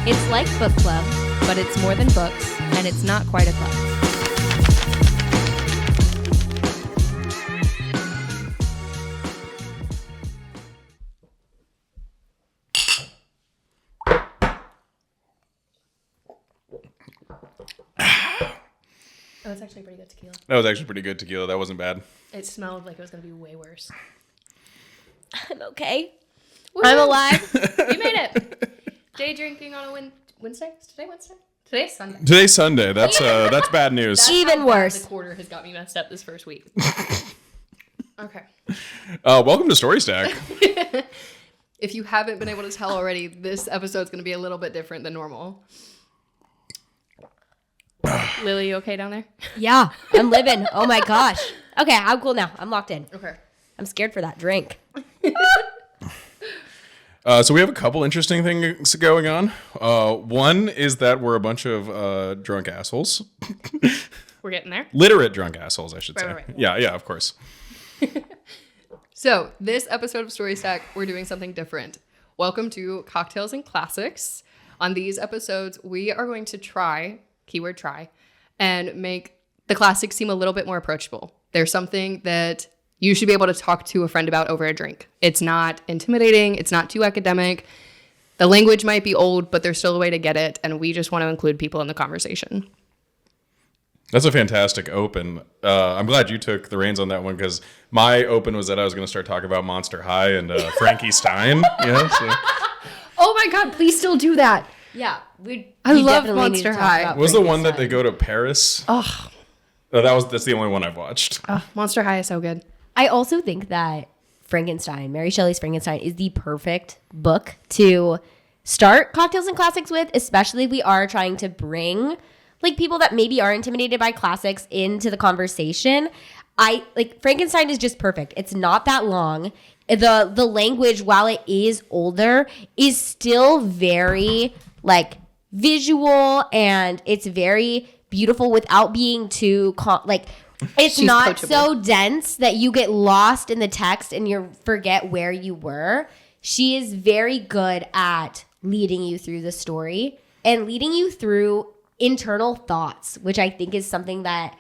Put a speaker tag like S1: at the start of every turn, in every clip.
S1: It's like book club, but it's more than books, and it's not quite a club.
S2: Oh, that's actually pretty good tequila.
S3: That was actually pretty good tequila. That wasn't bad.
S2: It smelled like it was going to be way worse.
S1: I'm okay.
S2: Woo!
S1: I'm alive.
S2: You made it. Day drinking on a Wednesday? Is today Wednesday? Today's Sunday.
S3: Today's Sunday. That's bad news.
S2: That's
S1: Even
S2: how bad
S1: worse.
S2: The quarter has got me messed up this first week. Okay.
S3: Welcome to Story Stack.
S2: If you haven't been able to tell already, this episode's going to be a little bit different than normal. Lily, you okay down there?
S1: Yeah, I'm living. Oh my gosh. Okay, I'm cool now. I'm locked in.
S2: Okay.
S1: I'm scared for that drink.
S3: So we have a couple interesting things going on. One is that we're a bunch of drunk assholes.
S2: We're getting there.
S3: Literate drunk assholes, I should say.
S2: Right.
S3: Yeah, of course.
S2: So, this episode of Story Stack, we're doing something different. Welcome to Cocktails and Classics. On these episodes, we are going to try, keyword try, and make the classics seem a little bit more approachable. There's something that you should be able to talk to a friend about over a drink. It's not intimidating. It's not too academic. The language might be old, but there's still a way to get it, and we just want to include people in the conversation.
S3: That's a fantastic open. I'm glad you took the reins on that one because my open was that I was going to start talking about Monster High and Frankenstein. Yeah, so.
S2: Oh my God, please still do that.
S1: Yeah,
S2: I love Monster High.
S3: What was the one that they go to Paris?
S2: Oh,
S3: That's the only one I've watched.
S2: Monster High is so good.
S1: I also think that Frankenstein, Mary Shelley's Frankenstein, is the perfect book to start Cocktails and Classics with, especially if we are trying to bring like people that maybe are intimidated by classics into the conversation. Frankenstein is just perfect. It's not that long. The language, while it is older, is still very like visual, and it's very beautiful without being too it's
S2: She's
S1: not
S2: coachable.
S1: so dense that you get lost in the text and you forget where you were. She is very good at leading you through the story and leading you through internal thoughts, which I think is something that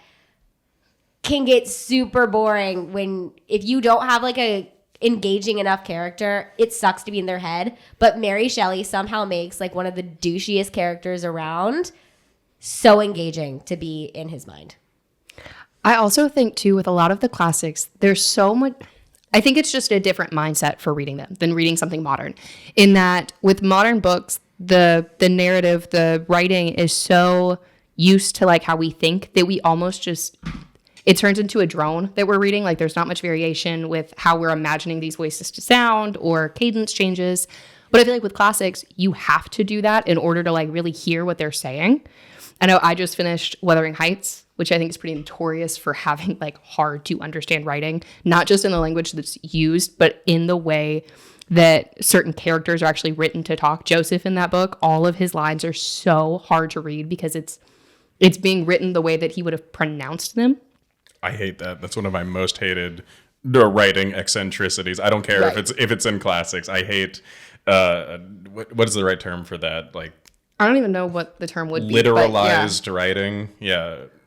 S1: can get super boring if you don't have like a engaging enough character. It sucks to be in their head, but Mary Shelley somehow makes like one of the douchiest characters around so engaging to be in his mind.
S2: I also think, too, with a lot of the classics, there's so much... I think it's just a different mindset for reading them than reading something modern. In that, with modern books, the narrative, the writing is so used to, like, how we think that we almost just... It turns into a drone that we're reading. Like, there's not much variation with how we're imagining these voices to sound or cadence changes. But I feel like with classics, you have to do that in order to, like, really hear what they're saying. I know I just finished Wuthering Heights, which I think is pretty notorious for having like hard to understand writing, not just in the language that's used, but in the way that certain characters are actually written to talk. Joseph in that book, all of his lines are so hard to read because it's being written the way that he would have pronounced them.
S3: I hate that. That's one of my most hated writing eccentricities. I don't care
S1: Right.
S3: if it's in classics. I hate what is the right term for that? Like
S2: I don't even know what the term would be.
S3: literalized writing,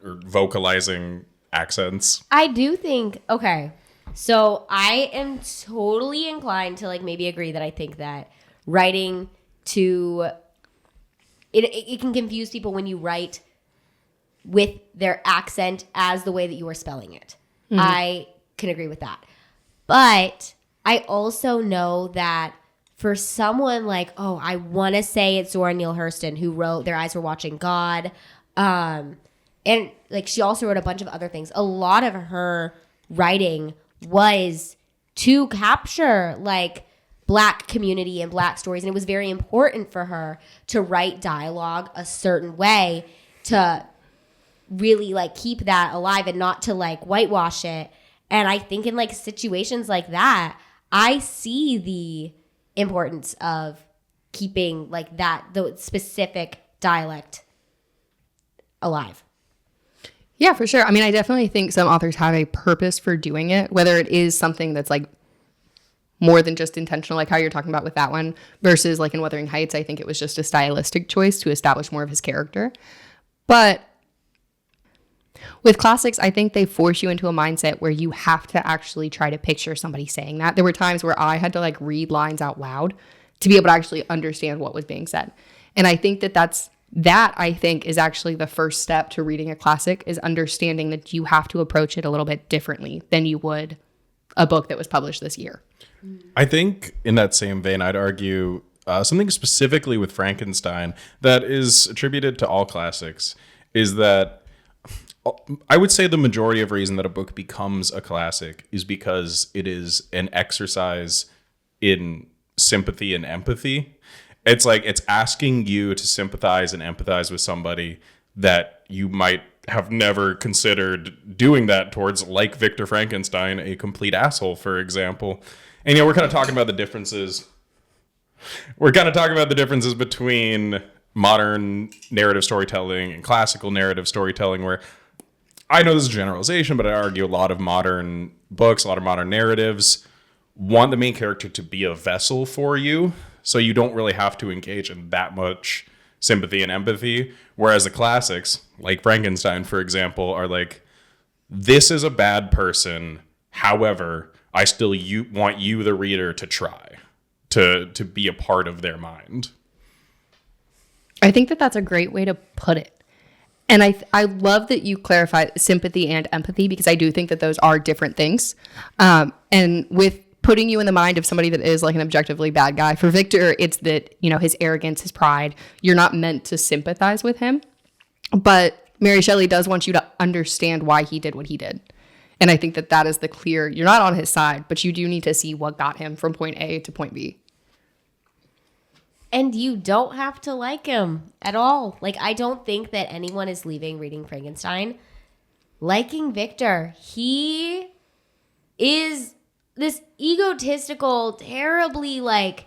S3: or vocalizing accents.
S1: I do think, okay, so I am totally inclined to like maybe agree that I think that writing it can confuse people when you write with their accent as the way that you are spelling it. Mm-hmm. I can agree with that. But I also know that for someone like, I want to say it's Zora Neale Hurston who wrote Their Eyes Were Watching God. And like she also wrote a bunch of other things. A lot of her writing was to capture like Black community and Black stories. And it was very important for her to write dialogue a certain way to really like keep that alive and not to like whitewash it. And I think in like situations like that, I see the importance of keeping like the specific dialect alive.
S2: Yeah, for sure. I mean, I definitely think some authors have a purpose for doing it, whether it is something that's like more than just intentional, like how you're talking about with that one, versus like in Wuthering Heights, I think it was just a stylistic choice to establish more of his character. But with classics, I think they force you into a mindset where you have to actually try to picture somebody saying that. There were times where I had to like read lines out loud to be able to actually understand what was being said. And I think that I think is actually the first step to reading a classic, is understanding that you have to approach it a little bit differently than you would a book that was published this year.
S3: I think in that same vein, I'd argue something specifically with Frankenstein that is attributed to all classics is that I would say the majority of reason that a book becomes a classic is because it is an exercise in sympathy and empathy. It's like it's asking you to sympathize and empathize with somebody that you might have never considered doing that towards, like Victor Frankenstein, a complete asshole, for example. And, we're kind of talking about the differences. We're kind of talking about the differences between modern narrative storytelling and classical narrative storytelling, where I know this is a generalization, but I argue a lot of modern books, a lot of modern narratives want the main character to be a vessel for you, so you don't really have to engage in that much sympathy and empathy. Whereas the classics, like Frankenstein, for example, are like, this is a bad person. However, I still want you, the reader, to try to be a part of their mind.
S2: I think that that's a great way to put it. And I love that you clarify sympathy and empathy, because I do think that those are different things. And with putting you in the mind of somebody that is like an objectively bad guy, for Victor, it's that, his arrogance, his pride, you're not meant to sympathize with him. But Mary Shelley does want you to understand why he did what he did. And I think that that is the clear, you're not on his side, but you do need to see what got him from point A to point B.
S1: And you don't have to like him at all. Like, I don't think that anyone is leaving reading Frankenstein liking Victor. He is this egotistical, terribly, like,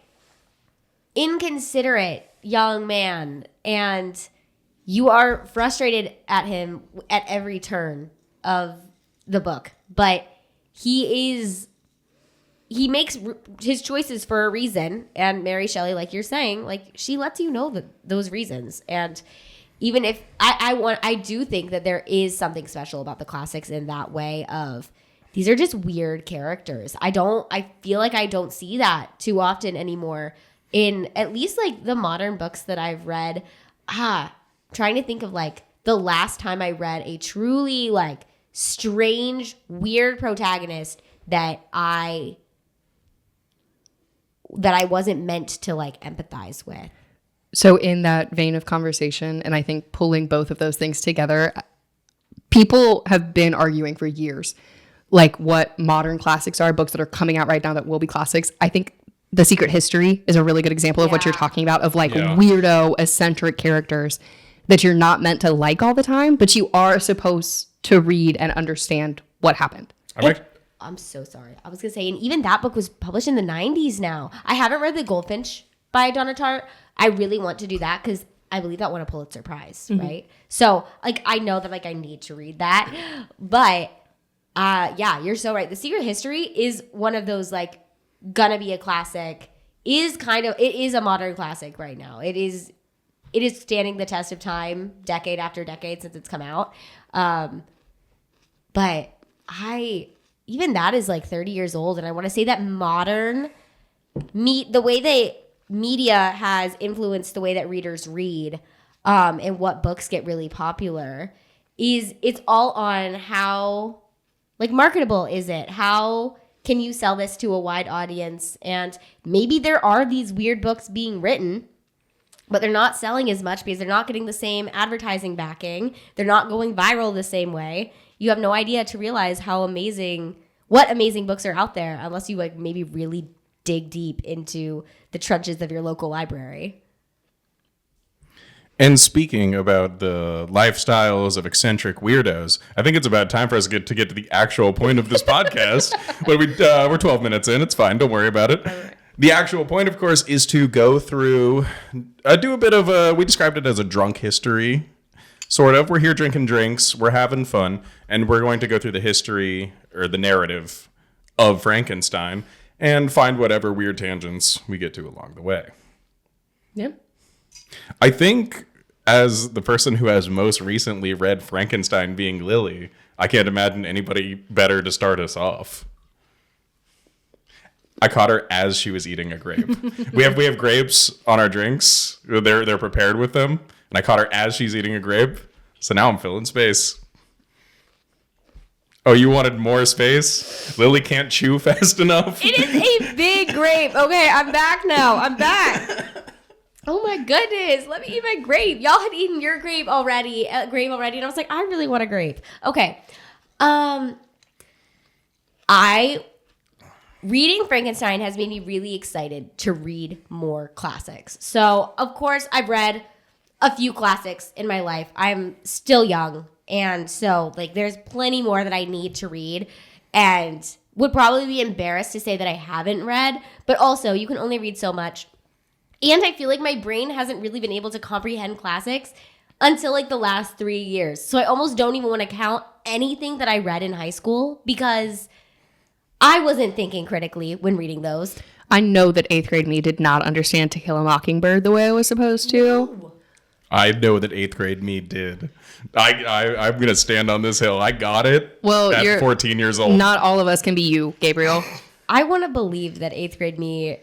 S1: inconsiderate young man. And you are frustrated at him at every turn of the book. But he makes his choices for a reason. And Mary Shelley, like you're saying, like, she lets you know those reasons. And even if I do think that there is something special about the classics in that way of, these are just weird characters. I feel like I don't see that too often anymore in at least like the modern books that I've read. Trying to think of like the last time I read a truly like strange, weird protagonist that I wasn't meant to like empathize with.
S2: So in that vein of conversation, and I think pulling both of those things together, people have been arguing for years, like what modern classics are, books that are coming out right now that will be classics. I think The Secret History is a really good example of what you're talking about, of like weirdo, eccentric characters that you're not meant to like all the time, but you are supposed to read and understand what happened.
S1: I'm so sorry. I was going to say, and even that book was published in the 90s now. I haven't read The Goldfinch by Donna Tartt. I really want to do that because I believe that won a Pulitzer Prize, right? So, like, I know that, like, I need to read that. But, yeah, you're so right. The Secret History is one of those, like, gonna be a classic. It is a modern classic right now. It is standing the test of time, decade after decade since it's come out. But even that is like 30 years old. And I want to say that modern the way that media has influenced the way that readers read, and what books get really popular it's all on how like marketable is it? How can you sell this to a wide audience? And maybe there are these weird books being written, but they're not selling as much because they're not getting the same advertising backing. They're not going viral the same way. You have no idea to realize what amazing books are out there unless you like maybe really dig deep into the trenches of your local library.
S3: And speaking about the lifestyles of eccentric weirdos, I think it's about time for us to get to the actual point of this podcast. But we're 12 minutes in. It's fine. Don't worry about it. Right. The actual point, of course, is to go through, do a bit of we described it as a drunk history, sort of. We're here drinking drinks. We're having fun. And we're going to go through the history or the narrative of Frankenstein. and find whatever weird tangents we get to along the way.
S2: Yeah.
S3: I think as the person who has most recently read Frankenstein being Lily, I can't imagine anybody better to start us off. I caught her as she was eating a grape. we have grapes on our drinks. They're prepared with them. And I caught her as she's eating a grape. So now I'm filling space. Oh, you wanted more space? Lily can't chew fast enough.
S1: It is a big grape. Okay, I'm back now. I'm back. Oh my goodness. Let me eat my grape. Y'all had eaten your grape already. And I was like, I really want a grape. Okay. Reading Frankenstein has made me really excited to read more classics. So, of course, I've read a few classics in my life. I'm still young. And so, like, there's plenty more that I need to read and would probably be embarrassed to say that I haven't read. But also, you can only read so much. And I feel like my brain hasn't really been able to comprehend classics until, like, the last 3 years. So I almost don't even want to count anything that I read in high school because I wasn't thinking critically when reading those.
S2: I know that 8th grade me did not understand To Kill a Mockingbird the way I was supposed to.
S1: No.
S3: I know that 8th grade me did. I'm going to stand on this hill. I got it at 14 years old.
S2: Not all of us can be you, Gabriel.
S1: I want to believe that 8th grade me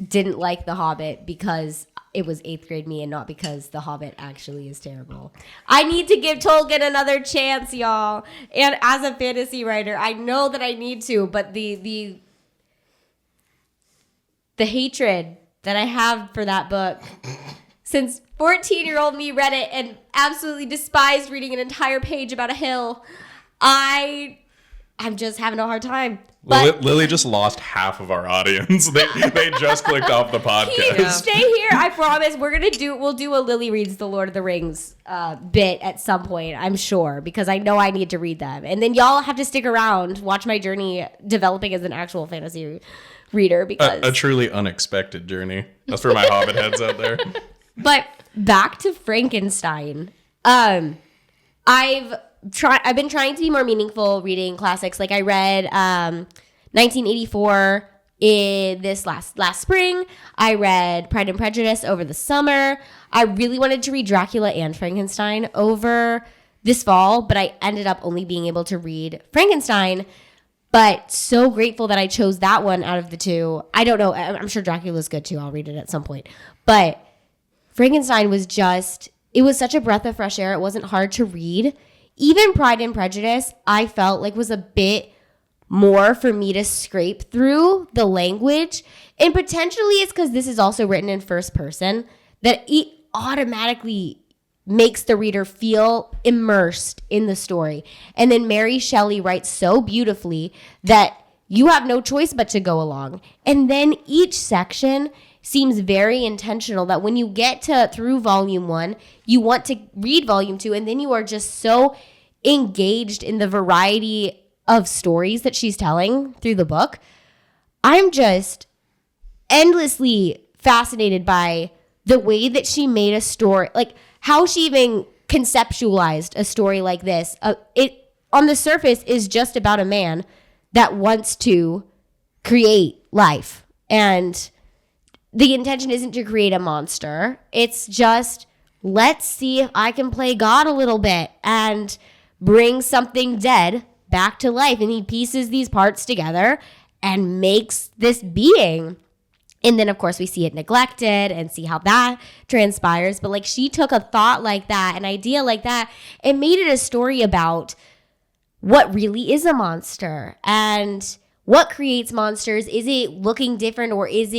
S1: didn't like The Hobbit because it was 8th grade me and not because The Hobbit actually is terrible. I need to give Tolkien another chance, y'all. And as a fantasy writer, I know that I need to, but the hatred that I have for that book, since 14-year-old me read it and absolutely despised reading an entire page about a hill, I'm just having a hard time. But
S3: Lily just lost half of our audience. They just clicked off the podcast.
S1: Stay here. I promise. We'll do a Lily reads the Lord of the Rings bit at some point, I'm sure, because I know I need to read them. And then y'all have to stick around, watch my journey developing as an actual fantasy reader. Because
S3: a truly unexpected journey. That's for my Hobbit heads out there.
S1: But back to Frankenstein. I've been trying to be more meaningful reading classics. Like I read 1984 in this last spring. I read Pride and Prejudice over the summer. I really wanted to read Dracula and Frankenstein over this fall, but I ended up only being able to read Frankenstein. But so grateful that I chose that one out of the two. I don't know. I'm sure Dracula's good too. I'll read it at some point. But Frankenstein was it was such a breath of fresh air. It wasn't hard to read. Even Pride and Prejudice, I felt like was a bit more for me to scrape through the language. And potentially it's because this is also written in first person that it automatically makes the reader feel immersed in the story. And then Mary Shelley writes so beautifully that you have no choice but to go along. And then each section seems very intentional that when you get through volume 1, you want to read volume 2, and then you are just so engaged in the variety of stories that she's telling through the book. I'm just endlessly fascinated by the way that she made a story, like how she even conceptualized a story like this. It on the surface is just about a man that wants to create life, and the intention isn't to create a monster. It's just, let's see if I can play God a little bit and bring something dead back to life. And he pieces these parts together and makes this being. And then, of course, we see it neglected and see how that transpires. But, like, she took a thought like that, an idea like that, and made it a story about what really is a monster and what creates monsters. Is it looking different, or is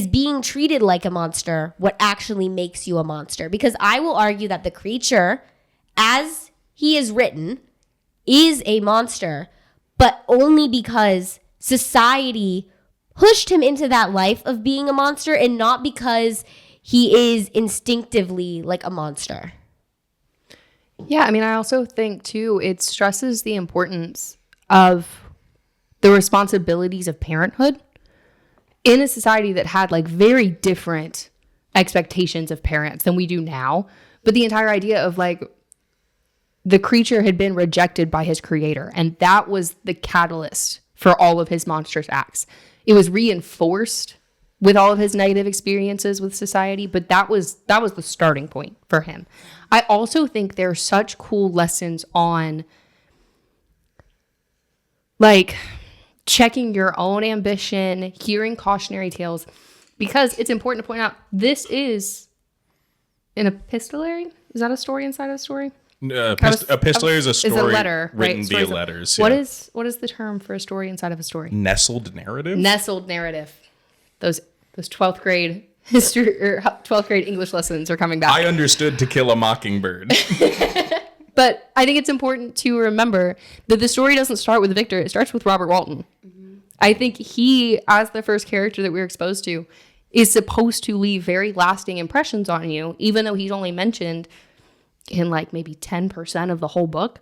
S1: being treated like a monster what actually makes you a monster? Because I will argue that the creature, as he is written, is a monster, but only because society pushed him into that life of being a monster, and not because he is instinctively like a monster.
S2: Yeah, I mean, I also think, too, it stresses the importance of the responsibilities of parenthood in a society that had like very different expectations of parents than we do now. But the entire idea of like the creature had been rejected by his creator, and that was the catalyst for all of his monstrous acts. It was reinforced with all of his negative experiences with society, but that was the starting point for him. I also think there are such cool lessons on like checking your own ambition, hearing cautionary tales, because it's important to point out this is an epistolary. Is that a story inside of a story?
S3: Epistolary is a story
S2: is a letter,
S3: written
S2: right?
S3: via
S2: Stories
S3: letters.
S2: What
S3: yeah.
S2: is the term for a story inside of a story?
S3: Nestled narrative?
S2: Nestled narrative. Those 12th grade history or 12th grade English lessons are coming back.
S3: I understood To Kill a Mockingbird.
S2: But I think it's important to remember that the story doesn't start with Victor. It starts with Robert Walton. Mm-hmm. I think he, as the first character that we're exposed to, is supposed to leave very lasting impressions on you, even though he's only mentioned in like maybe 10% of the whole book,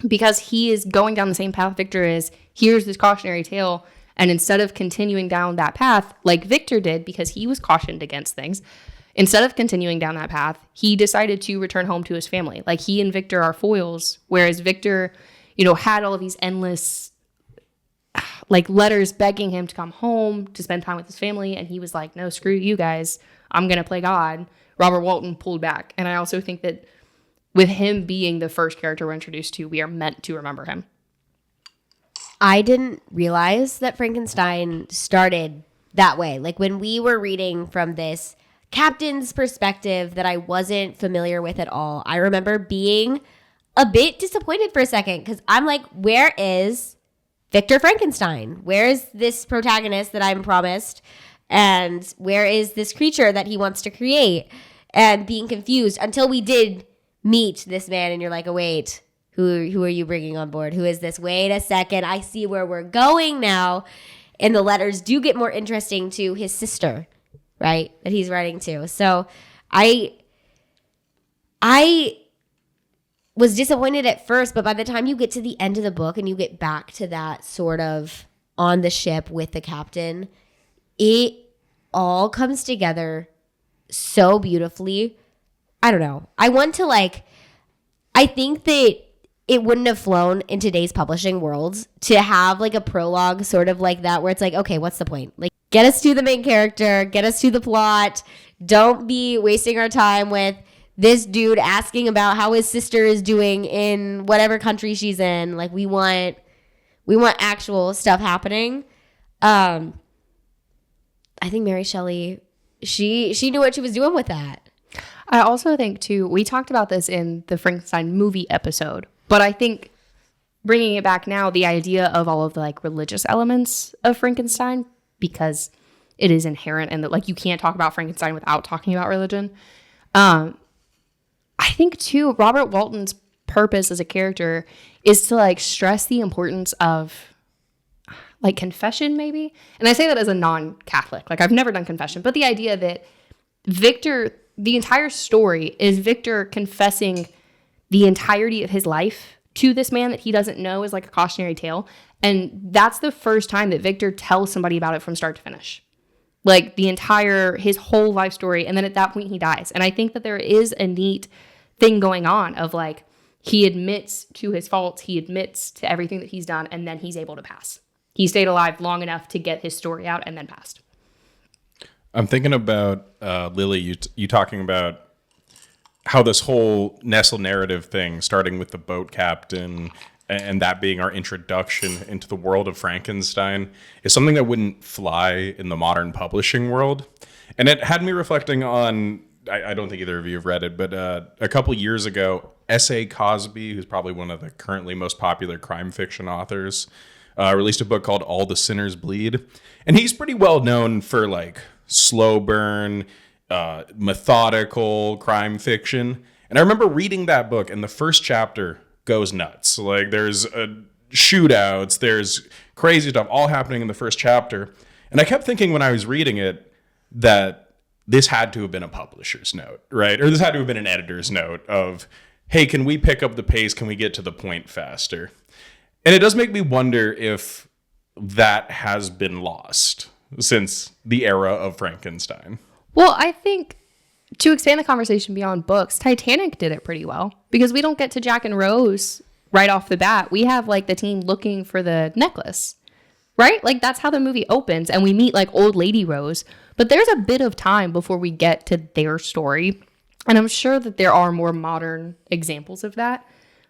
S2: because he is going down the same path Victor is. Here's this cautionary tale. And instead of continuing down that path like Victor did, because he was cautioned against things, instead of continuing down that path, he decided to return home to his family. Like he and Victor are foils, whereas Victor, had all of these endless like letters begging him to come home to spend time with his family. And he was like, no, screw you guys. I'm going to play God. Robert Walton pulled back. And I also think that with him being the first character we're introduced to, we are meant to remember him.
S1: I didn't realize that Frankenstein started that way. Like when we were reading from this captain's perspective that I wasn't familiar with at all, I remember being a bit disappointed for a second because I'm like, where is Victor Frankenstein? Where is this protagonist that I'm promised? And where is this creature that he wants to create? And being confused until we did meet this man and you're like, oh, wait, who are you bringing on board? Who is this? Wait a second. I see where we're going now. And the letters do get more interesting to his sister, right? That he's writing to. So I was disappointed at first, but by the time you get to the end of the book and you get back to that sort of on the ship with the captain, it all comes together so beautifully. I don't know. I think that it wouldn't have flown in today's publishing world to have like a prologue sort of like that where it's like, okay, what's the point? Like, get us to the main character, get us to the plot. Don't be wasting our time with this dude asking about how his sister is doing in whatever country she's in. Like, we want actual stuff happening. I think Mary Shelley, she knew what she was doing with that.
S2: I also think, too, we talked about this in the Frankenstein movie episode, but I think bringing it back now, the idea of all of the like religious elements of Frankenstein, because it is inherent and that like you can't talk about Frankenstein without talking about religion. I think, too, Robert Walton's purpose as a character is to like stress the importance of like confession, maybe. And I say that as a non-Catholic. Like I've never done confession, but the idea that Victor, the entire story is Victor confessing the entirety of his life to this man that he doesn't know is like a cautionary tale. And that's the first time that Victor tells somebody about it from start to finish. Like his whole life story. And then at that point he dies. And I think that there is a neat thing going on of like, he admits to his faults. He admits to everything that he's done. And then he's able to pass. He stayed alive long enough to get his story out and then passed.
S3: I'm thinking about, Lily, you talking about how this whole Nestle narrative thing, starting with the boat captain and that being our introduction into the world of Frankenstein, is something that wouldn't fly in the modern publishing world. And it had me reflecting on, I don't think either of you have read it, but a couple years ago, S.A. Cosby, who's probably one of the currently most popular crime fiction authors, released a book called All the Sinners Bleed. And he's pretty well known for like slow burn, methodical crime fiction. And I remember reading that book and the first chapter goes nuts. Like there's shootouts, there's crazy stuff all happening in the first chapter. And I kept thinking when I was reading it that this had to have been a publisher's note, right? Or this had to have been an editor's note of, hey, can we pick up the pace? Can we get to the point faster? And it does make me wonder if that has been lost since the era of Frankenstein.
S2: Well, I think to expand the conversation beyond books, Titanic did it pretty well because we don't get to Jack and Rose right off the bat. We have like the team looking for the necklace. right? Like that's how the movie opens, and we meet like old lady Rose, but there's a bit of time before we get to their story. And I'm sure that there are more modern examples of that.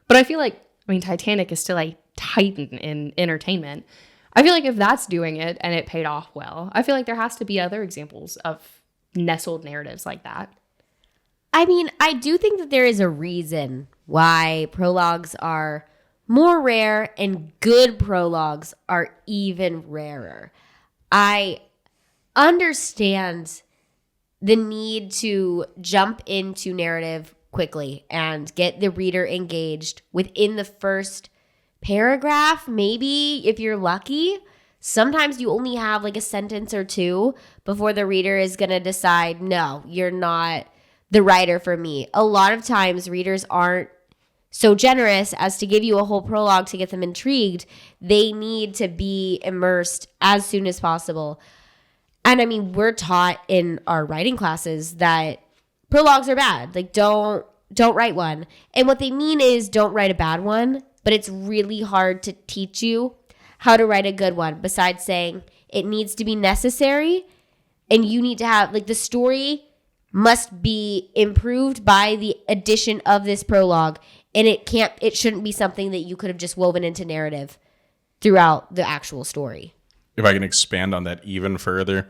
S2: But I feel like, I mean, Titanic is still a titan in entertainment. I feel like if that's doing it and it paid off well, I feel like there has to be other examples of nestled narratives like that.
S1: I mean, I do think that there is a reason why prologues are more rare and good prologues are even rarer. I understand the need to jump into narrative quickly and get the reader engaged within the first paragraph, maybe if you're lucky. Sometimes you only have like a sentence or two before the reader is going to decide, no, you're not the writer for me. A lot of times readers aren't so generous as to give you a whole prologue to get them intrigued. They need to be immersed as soon as possible. And I mean, we're taught in our writing classes that prologues are bad. Like, don't write one. And what they mean is don't write a bad one, but it's really hard to teach you how to write a good one, besides saying it needs to be necessary and you need to have, like, the story must be improved by the addition of this prologue, and it shouldn't be something that you could have just woven into narrative throughout the actual story.
S3: If I can expand on that even further,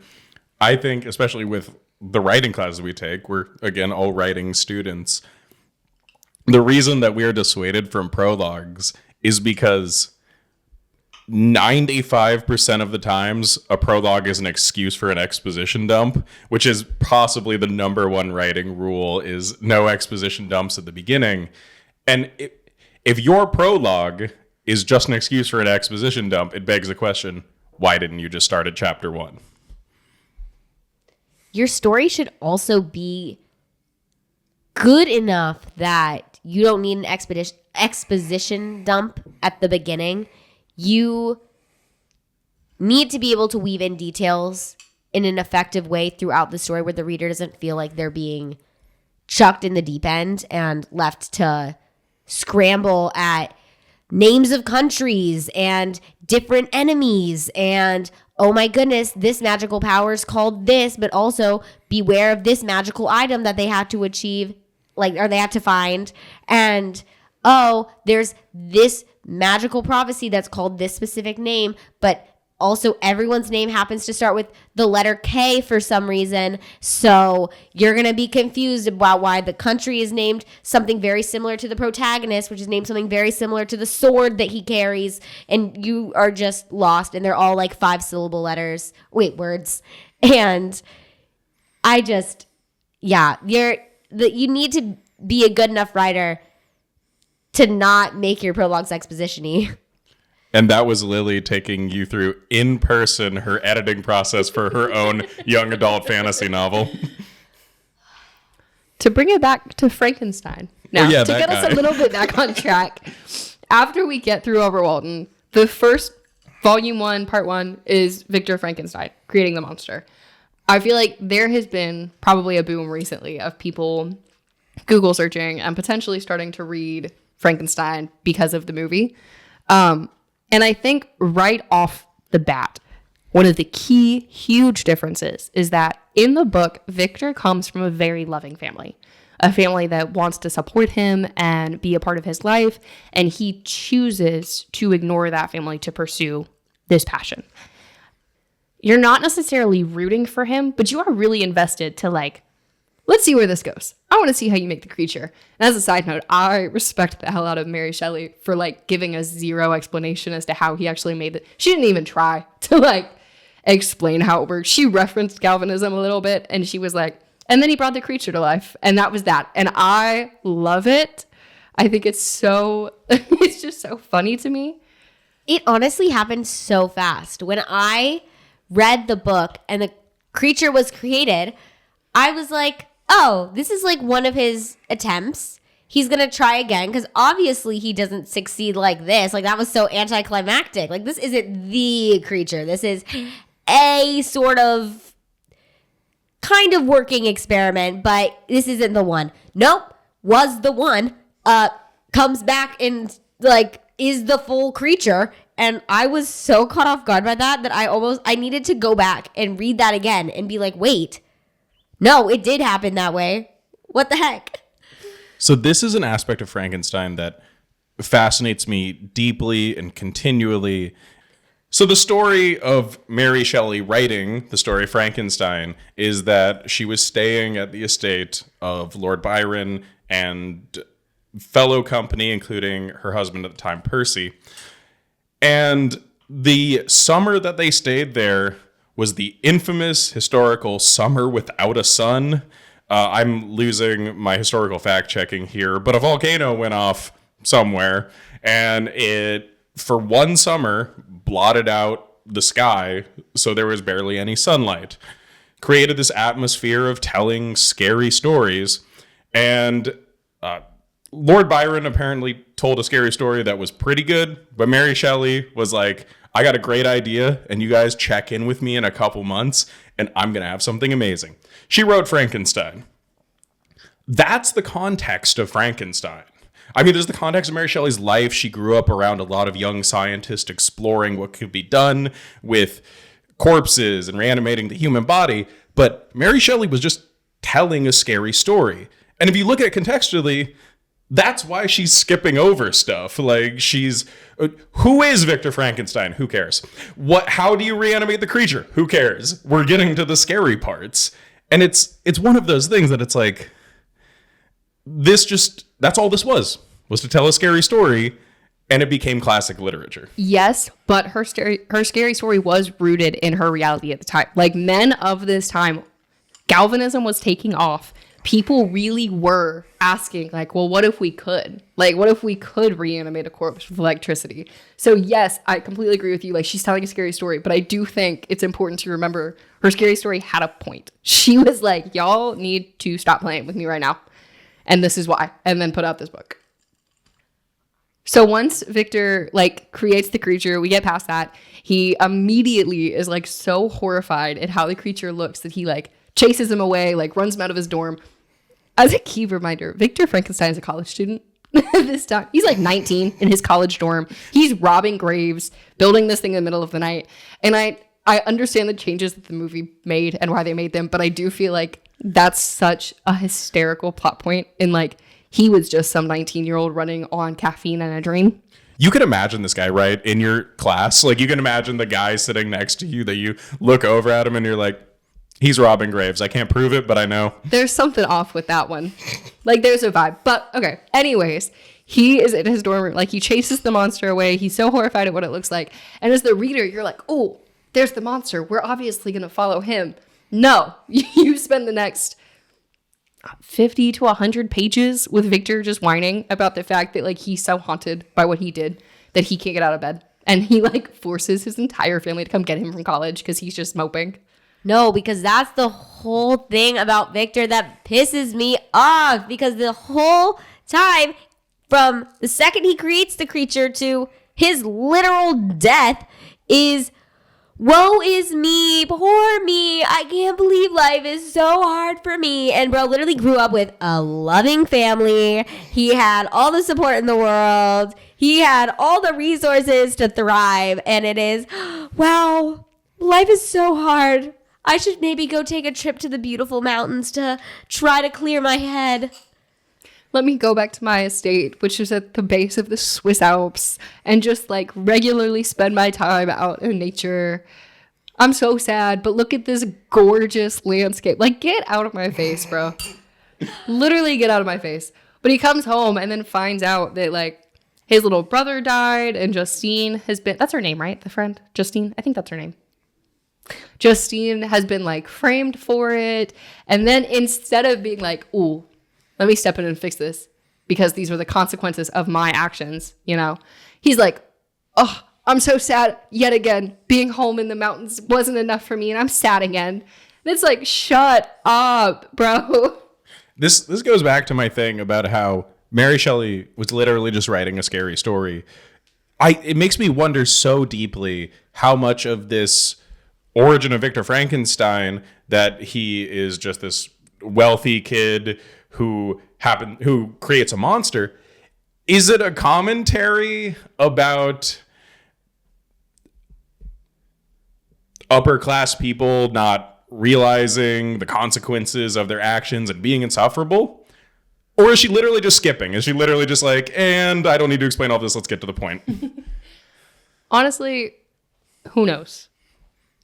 S3: I think, especially with the writing classes we take, we're, again, all writing students. The reason that we are dissuaded from prologues is because 95% of the times a prologue is an excuse for an exposition dump, which is possibly the number one writing rule, is no exposition dumps at the beginning. And if your prologue is just an excuse for an exposition dump, it begs the question, why didn't you just start at chapter 1?
S1: Your story should also be good enough that you don't need an exposition dump at the beginning. You need to be able to weave in details in an effective way throughout the story where the reader doesn't feel like they're being chucked in the deep end and left to scramble at names of countries and different enemies and, oh my goodness, this magical power is called this, but also beware of this magical item that they had to achieve, like, or they had to find. And, oh, there's this magical prophecy that's called this specific name, but also everyone's name happens to start with the letter K for some reason. So you're going to be confused about why the country is named something very similar to the protagonist, which is named something very similar to the sword that he carries. And you are just lost. And they're all like 5-syllable words. And you need to be a good enough writer to not make your prologues exposition-y.
S3: And that was Lily taking you through in person her editing process for her own young adult fantasy novel.
S2: To bring it back to Frankenstein. Now, to get us a little bit back on track, after we get through Overwalden, the first volume 1, part 1 is Victor Frankenstein, creating the monster. I feel like there has been probably a boom recently of people Google searching and potentially starting to read Frankenstein because of the movie. And I think right off the bat, one of the key huge differences is that in the book, Victor comes from a very loving family, a family that wants to support him and be a part of his life. And he chooses to ignore that family to pursue this passion. You're not necessarily rooting for him, but you are really invested to, like, let's see where this goes. I want to see how you make the creature. And as a side note, I respect the hell out of Mary Shelley for, like, giving us zero explanation as to how he actually made it. She didn't even try to, like, explain how it works. She referenced Galvanism a little bit, and she was like, and then he brought the creature to life. And that was that. And I love it. I think it's so, it's just so funny to me.
S1: It honestly happened so fast. When I read the book and the creature was created, I was like, oh, this is like one of his attempts. He's going to try again because obviously he doesn't succeed like this. Like, that was so anticlimactic. Like, this isn't the creature. This is a sort of kind of working experiment, but this isn't the one. Nope, was the one. Comes back and, like, is the full creature And I was so caught off guard by that I needed to go back and read that again and be like, wait, no, it did happen that way. What the heck?
S3: So this is an aspect of Frankenstein that fascinates me deeply and continually. So the story of Mary Shelley writing the story Frankenstein is that she was staying at the estate of Lord Byron and fellow company, including her husband at the time, Percy. And the summer that they stayed there was the infamous historical summer without a sun. I'm losing my historical fact checking here, but a volcano went off somewhere and it, for one summer, blotted out the sky, so there was barely any sunlight. Created this atmosphere of telling scary stories. And Lord Byron apparently told a scary story that was pretty good, but Mary Shelley was like, I got a great idea, and you guys check in with me in a couple months, and I'm going to have something amazing. She wrote Frankenstein. That's the context of Frankenstein. I mean, there's the context of Mary Shelley's life. She grew up around a lot of young scientists exploring what could be done with corpses and reanimating the human body. But Mary Shelley was just telling a scary story. And if you look at it contextually, that's why she's skipping over stuff. Like, who is Victor Frankenstein? Who cares? How do you reanimate the creature? Who cares? We're getting to the scary parts. And it's one of those things that it's like, that's all this was to tell a scary story, and it became classic literature.
S2: Yes, but her scary story was rooted in her reality at the time. Like, men of this time, galvanism was taking off. People really were asking, like, well, what if we could? Like, what if we could reanimate a corpse with electricity? So yes, I completely agree with you. Like, she's telling a scary story, but I do think it's important to remember her scary story had a point. She was like, y'all need to stop playing with me right now. And this is why. And then put out this book. So once Victor, like, creates the creature, we get past that. He immediately is, like, so horrified at how the creature looks that he, like, chases him away, like, runs him out of his dorm. As a key reminder, Victor Frankenstein is a college student this time. He's, like, 19 in his college dorm. He's robbing graves, building this thing in the middle of the night. And I understand the changes that the movie made and why they made them, but I do feel like that's such a hysterical plot point. And, like, he was just some 19-year-old running on caffeine and a dream.
S3: You can imagine this guy, right, in your class. Like, you can imagine the guy sitting next to you that you look over at him and you're like, he's robbing graves. I can't prove it, but I know.
S2: There's something off with that one. Like, there's a vibe. But, okay. Anyways, he is in his dorm room. Like, he chases the monster away. He's so horrified at what it looks like. And as the reader, you're like, oh, there's the monster. We're obviously going to follow him. No, you spend the next 50 to 100 pages with Victor just whining about the fact that, like, he's so haunted by what he did that he can't get out of bed. And he, like, forces his entire family to come get him from college because he's just moping.
S1: No, because that's the whole thing about Victor that pisses me off. Because the whole time, from the second he creates the creature to his literal death, is, woe is me, poor me, I can't believe life is so hard for me. And bro literally grew up with a loving family. He had all the support in the world. He had all the resources to thrive. And it is, wow, life is so hard. I should maybe go take a trip to the beautiful mountains to try to clear my head.
S2: Let me go back to my estate, which is at the base of the Swiss Alps, and just, like, regularly spend my time out in nature. I'm so sad, but look at this gorgeous landscape. Like, get out of my face, bro. Literally get out of my face. But he comes home and then finds out that, like, his little brother died and Justine has been... That's her name, right? The friend? Justine? I think that's her name. Justine has been, like, framed for it. And then instead of being like, ooh, let me step in and fix this because these are the consequences of my actions, you know, he's like, oh, I'm so sad yet again. Being home in the mountains wasn't enough for me and I'm sad again. And it's like, shut up, bro.
S3: This goes back to my thing about how Mary Shelley was literally just writing a scary story. It makes me wonder so deeply how much of this origin of Victor Frankenstein, that he is just this wealthy kid who creates a monster. Is it a commentary about upper class people not realizing the consequences of their actions and being insufferable? Or is she literally just skipping? Is she literally just like, and I don't need to explain all this, let's get to the point?
S2: Honestly, who knows?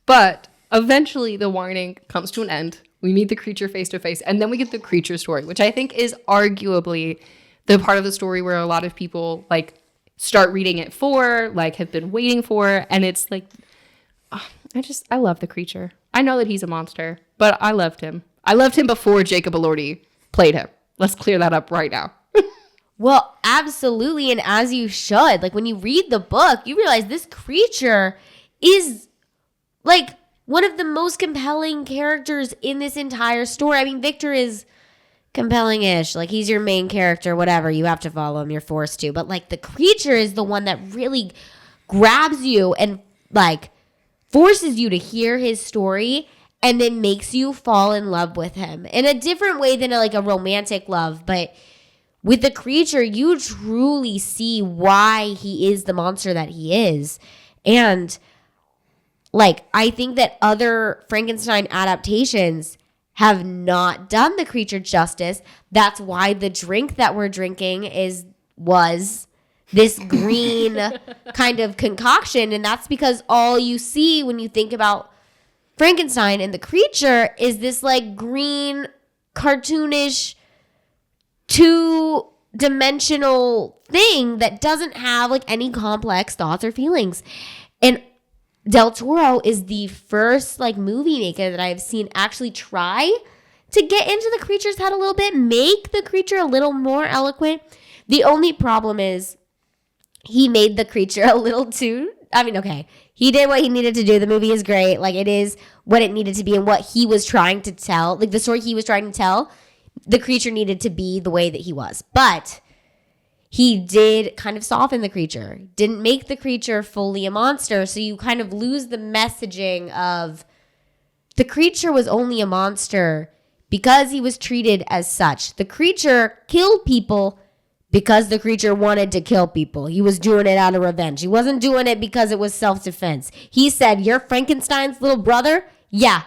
S2: But eventually the whining comes to an end. We meet the creature face to face, and then we get the creature story, which I think is arguably the part of the story where a lot of people like start reading it for, like have been waiting for, and it's like, I love the creature. I know that he's a monster, but I loved him. I loved him before Jacob Elordi played him. Let's clear that up right now.
S1: Well, absolutely, and as you should. Like, when you read the book, you realize this creature is, like, one of the most compelling characters in this entire story. I mean, Victor is compelling-ish. Like, he's your main character, whatever. You have to follow him. You're forced to. But, like, the creature is the one that really grabs you and, like, forces you to hear his story and then makes you fall in love with him in a different way than, like, a romantic love. But with the creature, you truly see why he is the monster that he is. And, like, I think that other Frankenstein adaptations have not done the creature justice. That's why the drink that we're drinking was this green kind of concoction. And that's because all you see when you think about Frankenstein and the creature is this, like, green, cartoonish, two-dimensional thing that doesn't have, like, any complex thoughts or feelings. And Del Toro is the first, like, movie maker that I've seen actually try to get into the creature's head a little bit, make the creature a little more eloquent. The only problem is he made the creature a little too, okay, he did what he needed to do. The movie is great. Like, it is what it needed to be and what he was trying to tell. Like, the story he was trying to tell, the creature needed to be the way that he was. But he did kind of soften the creature, didn't make the creature fully a monster. So you kind of lose the messaging of the creature was only a monster because he was treated as such. The creature killed people because the creature wanted to kill people. He was doing it out of revenge. He wasn't doing it because it was self-defense. He said, "You're Frankenstein's little brother? Yeah,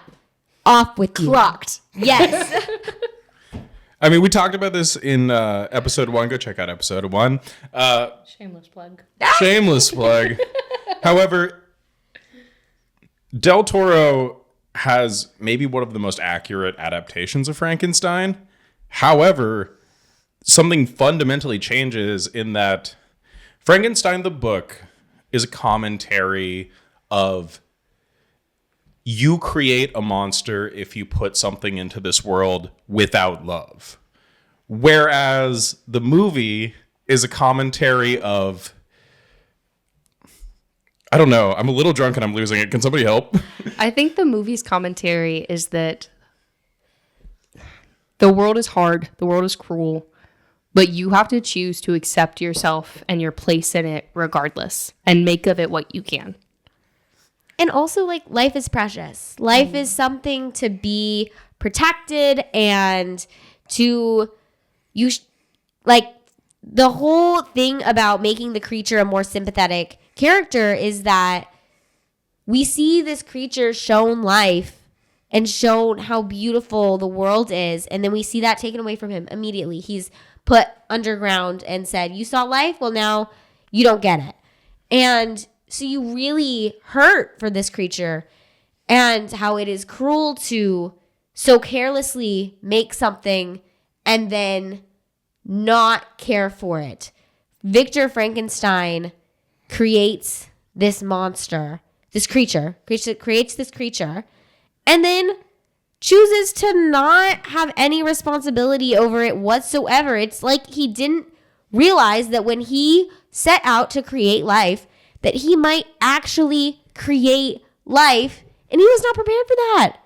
S1: off with you."
S2: Clocked.
S1: Yes.
S3: I mean, we talked about this in episode 1. Go check out episode 1.
S2: Shameless plug.
S3: Shameless plug. However, Del Toro has maybe one of the most accurate adaptations of Frankenstein. However, something fundamentally changes in that Frankenstein the book is a commentary of you create a monster if you put something into this world without love. Whereas the movie is a commentary of, I don't know, I'm a little drunk and I'm losing it. Can somebody help?
S2: I think the movie's commentary is that the world is hard, the world is cruel, but you have to choose to accept yourself and your place in it regardless and make of it what you can.
S1: And also, like, life is precious. Life is something to be protected and to, like, the whole thing about making the creature a more sympathetic character is that we see this creature shown life and shown how beautiful the world is, and then we see that taken away from him immediately. He's put underground and said, "You saw life? Well, now you don't get it." And so you really hurt for this creature and how it is cruel to so carelessly make something and then not care for it. Victor Frankenstein creates this monster, this creature, creates this creature, and then chooses to not have any responsibility over it whatsoever. It's like he didn't realize that when he set out to create life, that he might actually create life, and he was not prepared for that.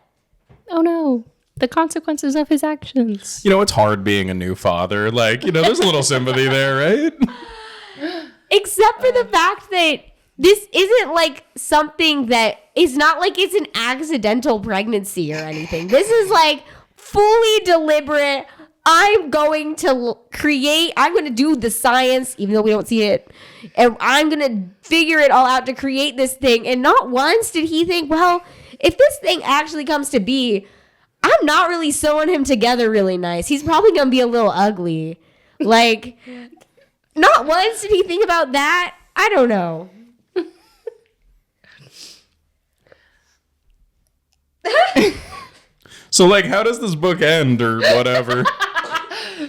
S2: Oh no, the consequences of his actions.
S3: You know, it's hard being a new father. Like, you know, there's a little sympathy there, right?
S1: Except for the fact that this isn't like something that is not like it's an accidental pregnancy or anything. This is like fully deliberate. I'm going to do the science, even though we don't see it. And I'm going to figure it all out to create this thing. And not once did he think, well, if this thing actually comes to be, I'm not really sewing him together really nice. He's probably going to be a little ugly. Like, not once did he think about that. I don't know.
S3: So, like, how does this book end or whatever?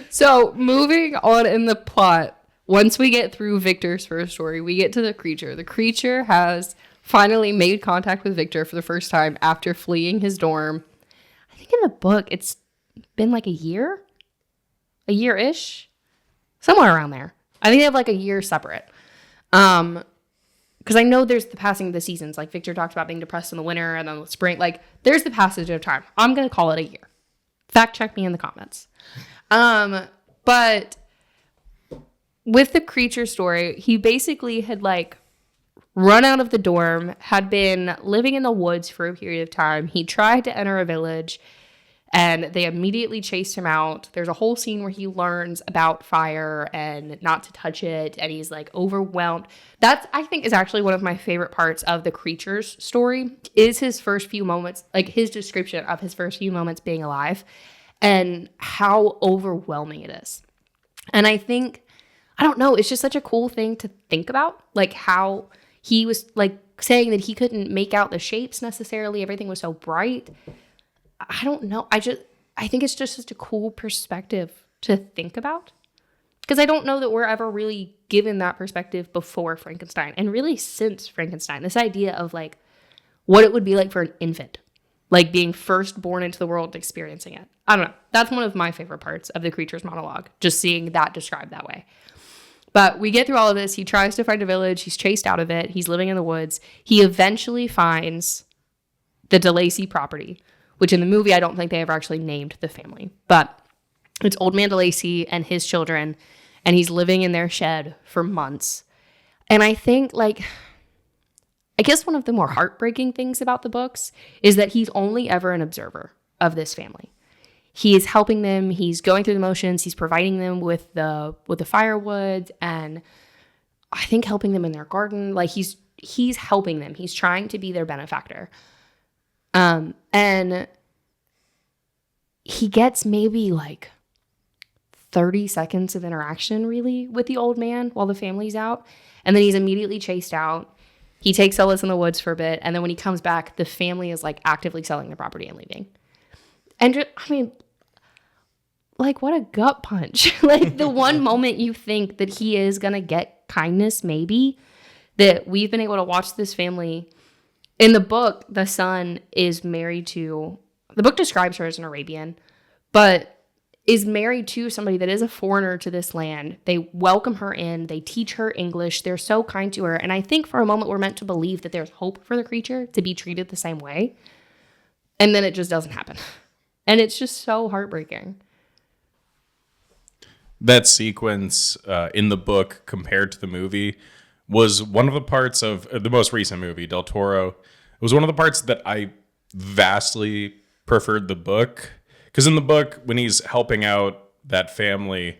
S2: So, moving on in the plot, once we get through Victor's first story, we get to the creature. The creature has finally made contact with Victor for the first time after fleeing his dorm. I think in the book, it's been like a year-ish, somewhere around there. I think they have like a year separate. Because I know there's the passing of the seasons. Like Victor talked about being depressed in the winter and then the spring. Like there's the passage of time. I'm going to call it a year. Fact check me in the comments. But with the creature story, he basically had like run out of the dorm, had been living in the woods for a period of time. He tried to enter a village and they immediately chased him out. There's a whole scene where he learns about fire and not to touch it, and he's like overwhelmed. That's, I think, is actually one of my favorite parts of the creature's story, is his first few moments, like his description of his first few moments being alive and how overwhelming it is. And I think, I don't know, it's just such a cool thing to think about, like how he was like saying that he couldn't make out the shapes necessarily. Everything was so bright. I don't know. I think it's just such a cool perspective to think about, because I don't know that we're ever really given that perspective before Frankenstein, and really since Frankenstein. This idea of like what it would be like for an infant, like being first born into the world and experiencing it. I don't know. That's one of my favorite parts of the creature's monologue, just seeing that described that way. But we get through all of this. He tries to find a village. He's chased out of it. He's living in the woods. He eventually finds the DeLacy property, which in the movie, I don't think they ever actually named the family. But it's Old Man DeLacy and his children, and he's living in their shed for months. And I think, like, I guess one of the more heartbreaking things about the books is that he's only ever an observer of this family. He is helping them. He's going through the motions. He's providing them with the firewood, and I think helping them in their garden. Like he's helping them. He's trying to be their benefactor. And he gets maybe like 30 seconds of interaction really with the old man while the family's out. And then he's immediately chased out. He takes solace in the woods for a bit. And then when he comes back, the family is like actively selling the property and leaving. And just, I mean, like what a gut punch. Like the one moment you think that he is going to get kindness, maybe, that we've been able to watch this family. In the book, the son is married to, the book describes her as an Arabian, but is married to somebody that is a foreigner to this land. They welcome her in. They teach her English. They're so kind to her. And I think for a moment we're meant to believe that there's hope for the creature to be treated the same way. And then it just doesn't happen. And it's just so heartbreaking.
S3: That sequence in the book compared to the movie was one of the parts of the most recent movie, Del Toro. It was one of the parts that I vastly preferred the book. Because in the book, when he's helping out that family,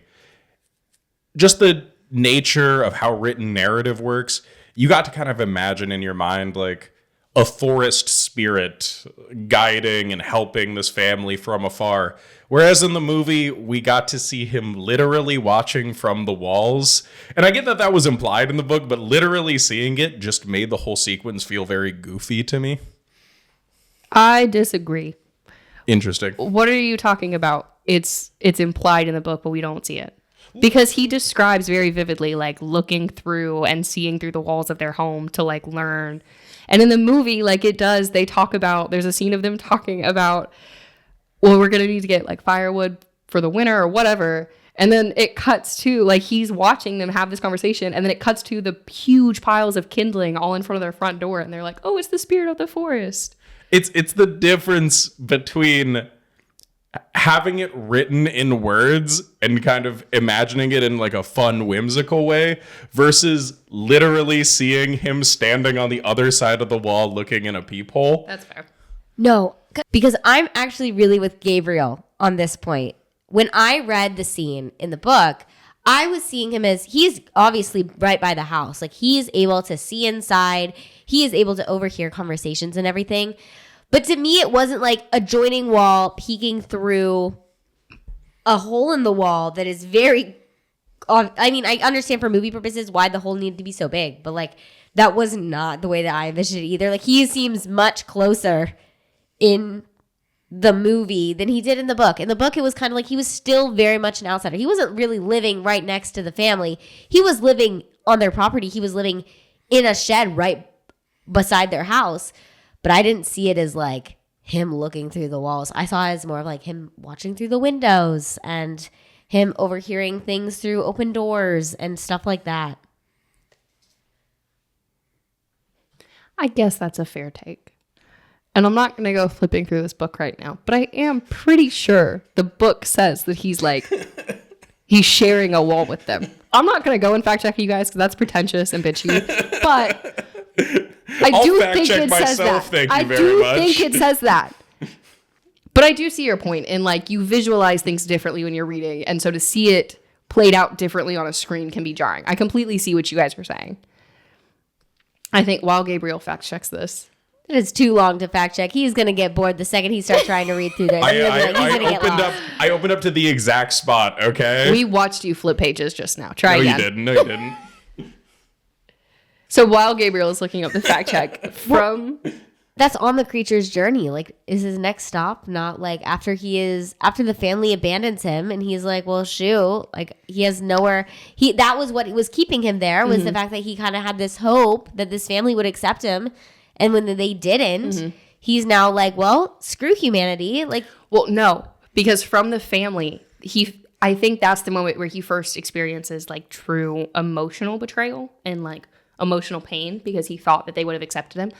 S3: just the nature of how written narrative works, you got to kind of imagine in your mind like a forest spirit guiding and helping this family from afar. Whereas in the movie, we got to see him literally watching from the walls. And I get that that was implied in the book, but literally seeing it just made the whole sequence feel very goofy to me.
S2: I disagree.
S3: Interesting.
S2: What are you talking about? It's implied in the book, but we don't see it. Because he describes very vividly, like, looking through and seeing through the walls of their home to, like, learn. And in the movie, like, it does, they talk about, there's a scene of them talking about, well, we're going to need to get, like, firewood for the winter or whatever. And then it cuts to, like, he's watching them have this conversation, and then it cuts to the huge piles of kindling all in front of their front door. And they're like, oh, it's the spirit of the forest.
S3: It's the difference between having it written in words and kind of imagining it in like a fun, whimsical way versus literally seeing him standing on the other side of the wall looking in a peephole.
S2: That's fair.
S1: No, because I'm actually really with Gabriel on this point. When I read the scene in the book, I was seeing him as, he's obviously right by the house. Like, he is able to see inside. He is able to overhear conversations and everything. But to me, it wasn't like a joining wall peeking through a hole in the wall that is very. I mean, I understand for movie purposes why the hole needed to be so big, but like that was not the way that I envisioned it either. Like he seems much closer in the movie than he did in the book. In the book, it was kind of like he was still very much an outsider. He wasn't really living right next to the family. He was living on their property. He was living in a shed right beside their house. But I didn't see it as like him looking through the walls. I saw it as more of like him watching through the windows and him overhearing things through open doors and stuff like that.
S2: I guess that's a fair take. And I'm not going to go flipping through this book right now, but I am pretty sure the book says that he's like, he's sharing a wall with them. I'm not going to go and fact check you guys because that's pretentious and bitchy, but I do think it says that. I do think it says that. But I do see your point in like you visualize things differently when you're reading. And so to see it played out differently on a screen can be jarring. I completely see what you guys were saying. I think while Gabriel fact checks this.
S1: It is too long to fact check. He's going to get bored the second he starts trying to read through this.
S3: I opened up to the exact spot, okay?
S2: We watched you flip pages just now. Try again.
S3: No, you didn't.
S2: So while Gabriel is looking up the fact check from...
S1: That's on the creature's journey. Like, is his next stop not like after the family abandons him and he's like, well, shoot, like he has nowhere. That was what was keeping him there was the fact that he kind of had this hope that this family would accept him. And when they didn't, he's now like, well, screw humanity. Like,
S2: well, no, because from the family, I think that's the moment where he first experiences like true emotional betrayal and like emotional pain because he thought that they would have accepted him.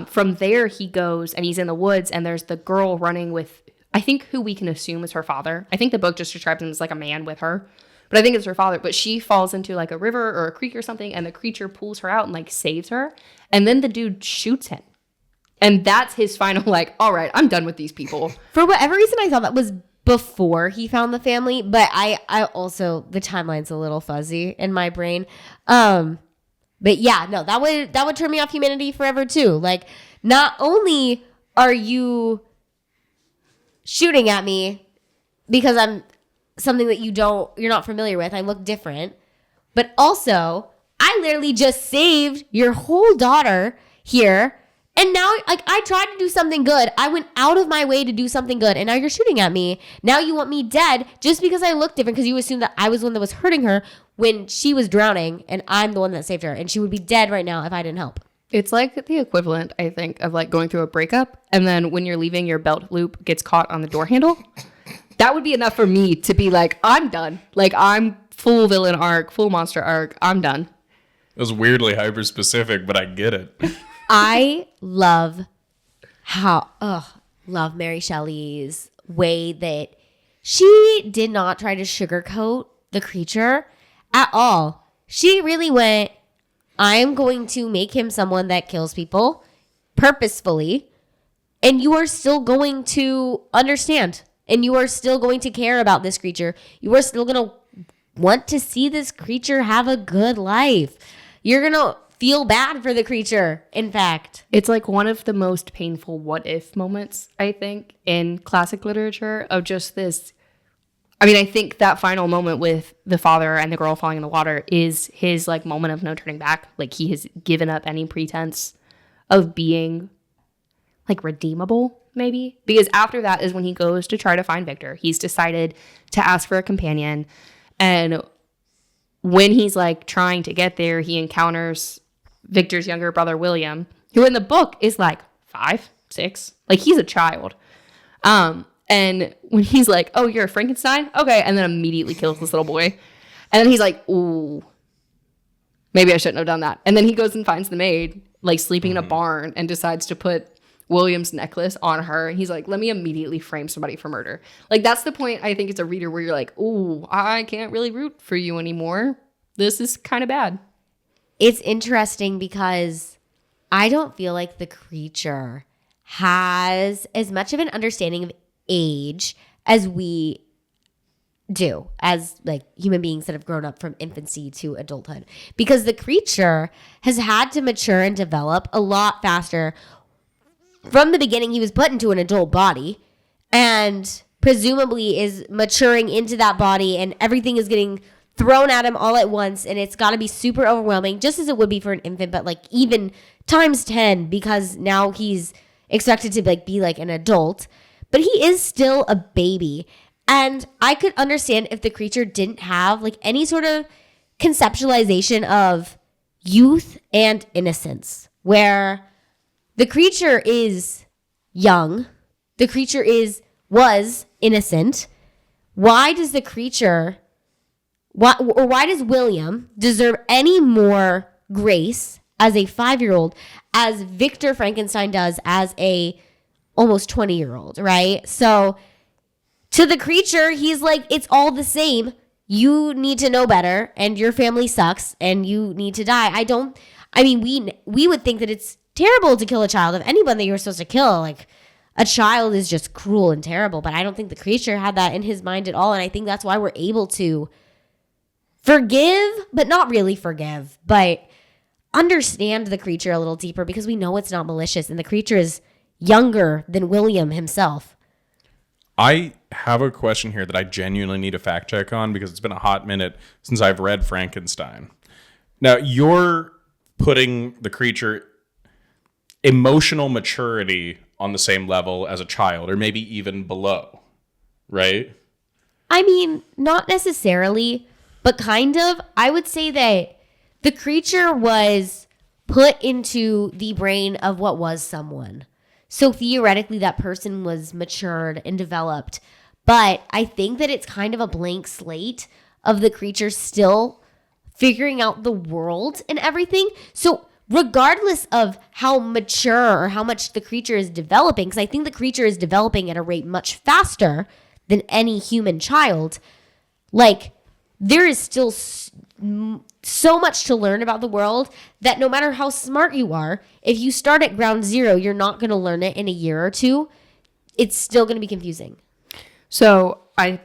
S2: From there, he goes and he's in the woods and there's the girl running with, I think who we can assume is her father. I think the book just describes him as like a man with her, but I think it's her father. But she falls into like a river or a creek or something and the creature pulls her out and like saves her. And then the dude shoots him. And that's his final like, all right, I'm done with these people.
S1: For whatever reason, I thought that was before he found the family. But I also, the timeline's a little fuzzy in my brain. But yeah, no, that would turn me off humanity forever too. Like, not only are you shooting at me because I'm something that you're not familiar with, I look different, but also I literally just saved your whole daughter here. And now, like, I tried to do something good. I went out of my way to do something good. And now you're shooting at me. Now you want me dead just because I look different because you assumed that I was the one that was hurting her when she was drowning and I'm the one that saved her. And she would be dead right now if I didn't help.
S2: It's like the equivalent, I think, of like going through a breakup. And then when you're leaving, your belt loop gets caught on the door handle. That would be enough for me to be like, I'm done. Like, I'm full villain arc, full monster arc. I'm done.
S3: It was weirdly hyper specific, but I get it.
S1: I love Mary Shelley's way that she did not try to sugarcoat the creature at all. She really went, I'm going to make him someone that kills people purposefully, and you are still going to understand, and you are still going to care about this creature. You are still going to want to see this creature have a good life. You're going to feel bad for the creature, in fact.
S2: It's like one of the most painful what if moments, I think, in classic literature of just this. I mean, I think that final moment with the father and the girl falling in the water is his like moment of no turning back. Like he has given up any pretense of being like redeemable, maybe. Because after that is when he goes to try to find Victor. He's decided to ask for a companion. And when he's like trying to get there, he encounters Victor's younger brother, William, who in the book is like 5, 6. Like he's a child. And when he's like, oh, you're a Frankenstein? Okay. And then immediately kills this little boy. And then he's like, ooh, maybe I shouldn't have done that. And then he goes and finds the maid, like sleeping in a barn, and decides to put William's necklace on her. He's like, let me immediately frame somebody for murder. Like that's the point, I think, as a reader where you're like, ooh, I can't really root for you anymore. This is kind of bad.
S1: It's interesting because I don't feel like the creature has as much of an understanding of age as we do as like human beings that have grown up from infancy to adulthood, because the creature has had to mature and develop a lot faster from the beginning, he was put into an adult body and presumably is maturing into that body, and everything is getting thrown at him all at once, and it's got to be super overwhelming, just as it would be for an infant, but like even times 10, because now he's expected to like be like an adult, but he is still a baby. And I could understand if the creature didn't have like any sort of conceptualization of youth and innocence, where the creature is young, the creature was innocent. Why does why does William deserve any more grace as a 5-year-old as Victor Frankenstein does as a almost 20-year-old, right? So to the creature, he's like, it's all the same. You need to know better, and your family sucks, and you need to die. We would think that it's terrible to kill a child of anyone that you were supposed to kill. Like, a child is just cruel and terrible, but I don't think the creature had that in his mind at all, and I think that's why we're able to forgive, but not really forgive, but understand the creature a little deeper, because we know it's not malicious, and the creature is younger than William himself.
S3: I have a question here that I genuinely need a fact check on, because it's been a hot minute since I've read Frankenstein. Now, you're putting the creature emotional maturity on the same level as a child, or maybe even below, right?
S1: I mean, not necessarily, but kind of. I would say that the creature was put into the brain of what was someone. So theoretically, that person was matured and developed. But I think that it's kind of a blank slate of the creature still figuring out the world and everything. So regardless of how mature or how much the creature is developing, because I think the creature is developing at a rate much faster than any human child, like, there is still so much to learn about the world that no matter how smart you are, if you start at ground zero, you're not going to learn it in a year or two. It's still going to be confusing.
S2: So I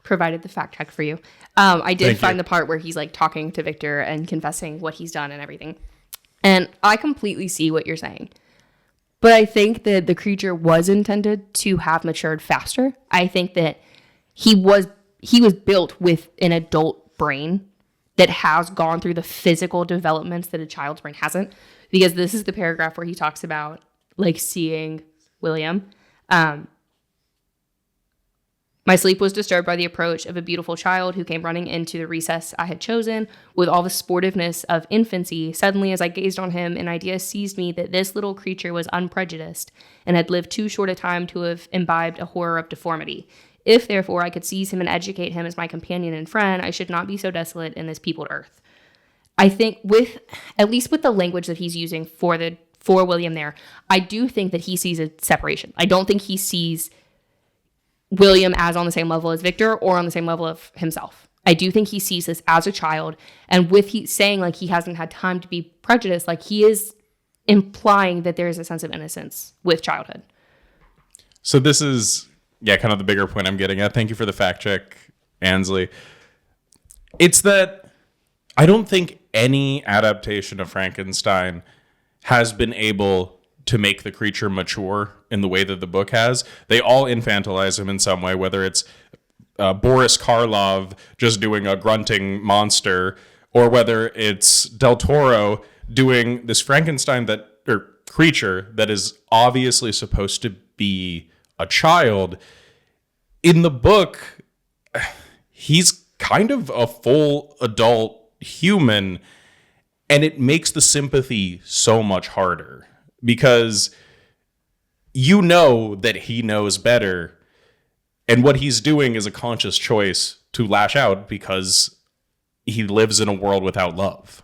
S2: provided the fact check for you. I did find the part where he's like talking to Victor and confessing what he's done and everything. And I completely see what you're saying. But I think that the creature was intended to have matured faster. I think that he was built with an adult brain that has gone through the physical developments that a child's brain hasn't. Because this is the paragraph where he talks about like seeing William. My sleep was disturbed by the approach of a beautiful child who came running into the recess I had chosen with all the sportiveness of infancy. Suddenly, as I gazed on him, an idea seized me that this little creature was unprejudiced and had lived too short a time to have imbibed a horror of deformity. If, therefore, I could seize him and educate him as my companion and friend, I should not be so desolate in this peopled earth. I think at least with the language that he's using for William there, I do think that he sees a separation. I don't think he sees William as on the same level as Victor or on the same level of himself. I do think he sees this as a child, and with he saying like he hasn't had time to be prejudiced, like he is implying that there is a sense of innocence with childhood.
S3: So this is, kind of the bigger point I'm getting at. Thank you for the fact check, Ansley. It's that I don't think any adaptation of Frankenstein has been able to make the creature mature in the way that the book has. They all infantilize him in some way, whether it's Boris Karloff just doing a grunting monster, or whether it's Del Toro doing this Frankenstein creature that is obviously supposed to be a child. In the book, he's kind of a full adult human, and it makes the sympathy so much harder. Because you know that he knows better, and what he's doing is a conscious choice to lash out because he lives in a world without love.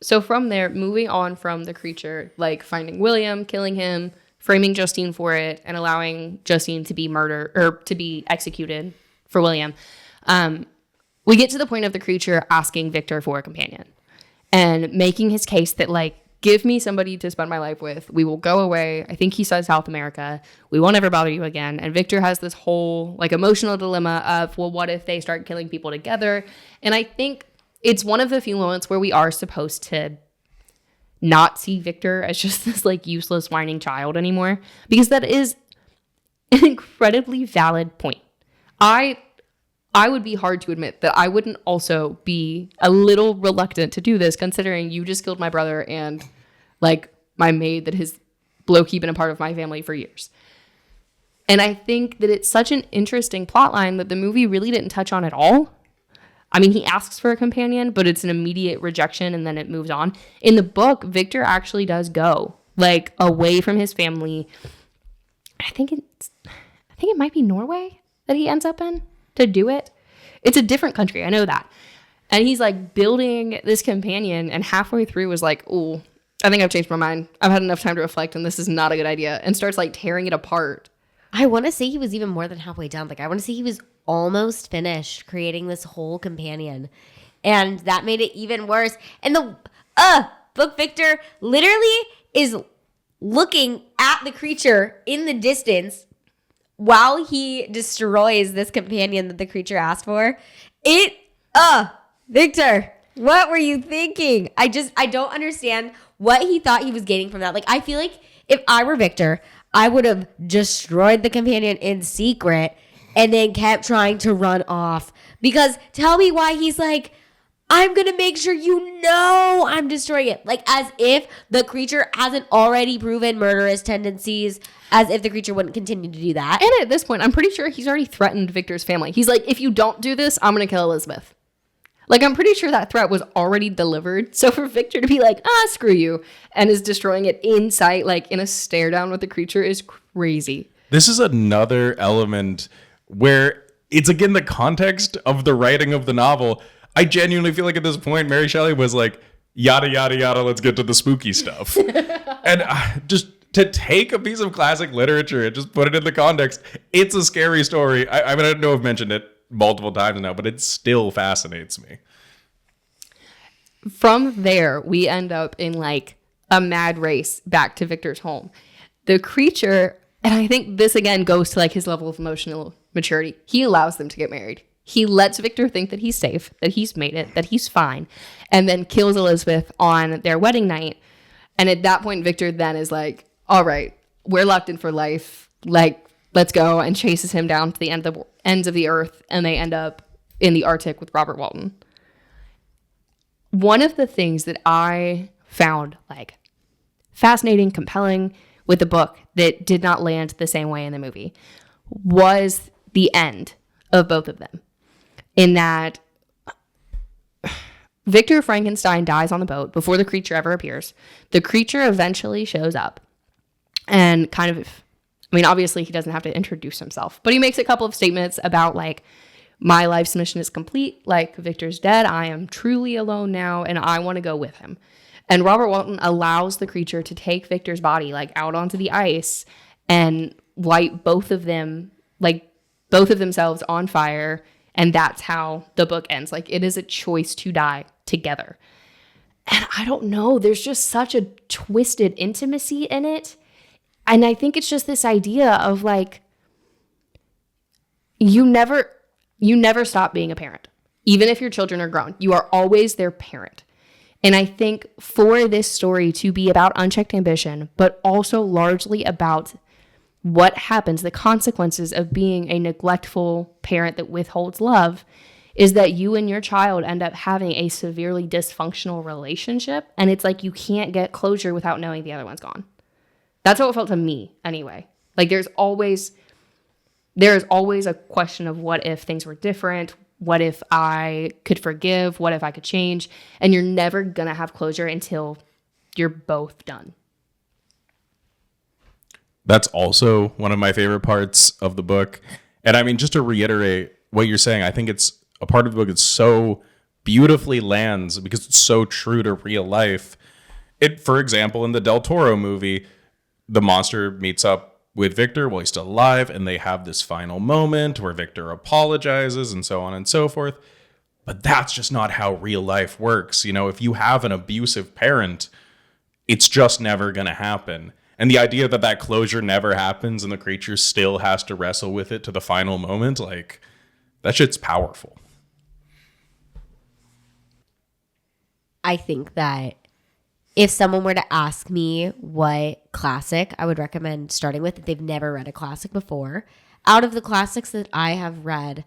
S2: So from there, moving on from the creature, like finding William, killing him, framing Justine for it, and allowing Justine to be murdered or to be executed for William, we get to the point of the creature asking Victor for a companion and making his case that like, give me somebody to spend my life with. We will go away. I think he says South America. We won't ever bother you again. And Victor has this whole like emotional dilemma of, well, what if they start killing people together? And I think it's one of the few moments where we are supposed to not see Victor as just this like useless whining child anymore, because that is an incredibly valid point. I would be hard to admit that I wouldn't also be a little reluctant to do this, considering you just killed my brother and like my maid that has low-key been a part of my family for years. And I think that it's such an interesting plot line that the movie really didn't touch on at all. I mean, he asks for a companion, but it's an immediate rejection and then it moves on. In the book, Victor actually does go like away from his family. I think it might be Norway that he ends up in to do it. It's a different country, I know that. And he's like building this companion, and halfway through was like, "Ooh, I think I've changed my mind. I've had enough time to reflect, and this is not a good idea," and starts like tearing it apart.
S1: I want to say he was even more than halfway done. Like, I want to say he was almost finished creating this whole companion. And that made it even worse. And the book Victor literally is looking at the creature in the distance while he destroys this companion that the creature asked for. Victor, what were you thinking? I don't understand what he thought he was gaining from that. Like, I feel like if I were Victor, I would have destroyed the companion in secret and then kept trying to run off. Because tell me why he's like, I'm going to make sure you know I'm destroying it. Like, as if the creature hasn't already proven murderous tendencies, as if the creature wouldn't continue to do that.
S2: And at this point, I'm pretty sure he's already threatened Victor's family. He's like, if you don't do this, I'm going to kill Elizabeth. Like, I'm pretty sure that threat was already delivered. So for Victor to be like, screw you, and is destroying it in sight, like in a stare down with the creature, is crazy.
S3: This is another element where it's, again, the context of the writing of the novel. I genuinely feel like at this point, Mary Shelley was like, yada, yada, yada, let's get to the spooky stuff. And just to take a piece of classic literature and just put it in the context, it's a scary story. I mean, I know I've mentioned it multiple times now, but it still fascinates me.
S2: From there, we end up in like a mad race back to Victor's home. The creature, and I think this again goes to like his level of emotional maturity, he allows them to get married. He lets Victor think that he's safe, that he's made it, that he's fine, and then kills Elizabeth on their wedding night. And at that point, Victor then is like, all right, we're locked in for life. Like, let's go, and chases him down to the ends of the earth, and they end up in the Arctic with Robert Walton. One of the things that I found like fascinating, compelling with the book that did not land the same way in the movie was the end of both of them. In that Victor Frankenstein dies on the boat before the creature ever appears. The creature eventually shows up and kind of, I mean, obviously he doesn't have to introduce himself, but he makes a couple of statements about like, my life's mission is complete. Like, Victor's dead. I am truly alone now, and I want to go with him. And Robert Walton allows the creature to take Victor's body like out onto the ice and light both of them, like both of themselves on fire. And that's how the book ends. Like, it is a choice to die together. And I don't know, there's just such a twisted intimacy in it. And I think it's just this idea of like, you never stop being a parent. Even if your children are grown, you are always their parent. And I think for this story to be about unchecked ambition, but also largely about what happens, the consequences of being a neglectful parent that withholds love, is that you and your child end up having a severely dysfunctional relationship. And it's like you can't get closure without knowing the other one's gone. That's how it felt to me anyway. Like there is always a question of what if things were different? What if I could forgive? What if I could change? And you're never going to have closure until you're both done.
S3: That's also one of my favorite parts of the book. And I mean, just to reiterate what you're saying, I think it's a part of the book that so beautifully lands because it's so true to real life. It, for example, in the Del Toro movie, the monster meets up with Victor while he's still alive, and they have this final moment where Victor apologizes and so on and so forth. But that's just not how real life works. You know, if you have an abusive parent, it's just never going to happen. And the idea that that closure never happens and the creature still has to wrestle with it to the final moment, like, that shit's powerful.
S1: I think that if someone were to ask me what classic I would recommend starting with, if they've never read a classic before, out of the classics that I have read,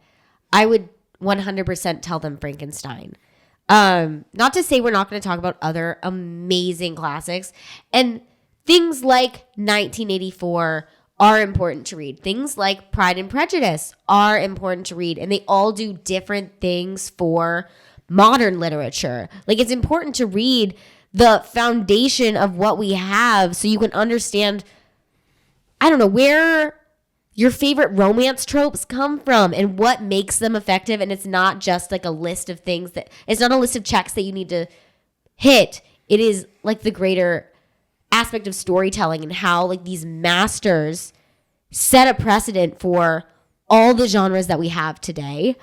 S1: I would 100% tell them Frankenstein. Not to say we're not going to talk about other amazing classics, and things like 1984 are important to read. Things like Pride and Prejudice are important to read, and they all do different things for modern literature. Like, it's important to read the foundation of what we have so you can understand, I don't know, where your favorite romance tropes come from and what makes them effective. And it's not just like a list of things it's not a list of checks that you need to hit. It is like the greater aspect of storytelling and how like these masters set a precedent for all the genres that we have today.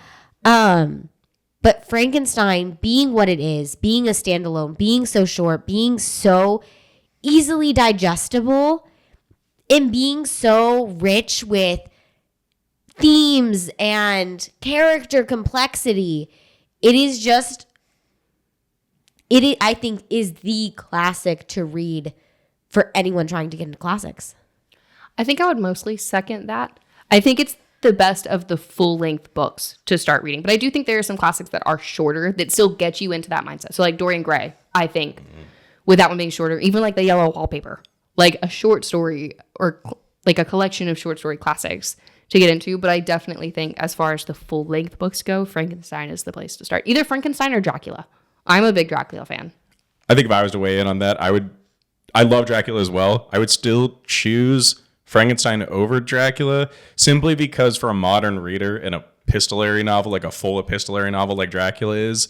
S1: But Frankenstein being what it is, being a standalone, being so short, being so easily digestible, and being so rich with themes and character complexity, I think is the classic to read for anyone trying to get into classics.
S2: I think I would mostly second that. I think it's the best of the full-length books to start reading. But I do think there are some classics that are shorter that still get you into that mindset. So like Dorian Gray, I think, with that one being shorter, even like The Yellow Wallpaper, like a short story or like a collection of short story classics to get into. But I definitely think as far as the full-length books go, Frankenstein is the place to start. Either Frankenstein or Dracula. I'm a big Dracula fan.
S3: I think if I was to weigh in on that, I love Dracula as well. I would still choose Frankenstein over Dracula simply because for a modern reader in a epistolary novel, like a full epistolary novel like Dracula is,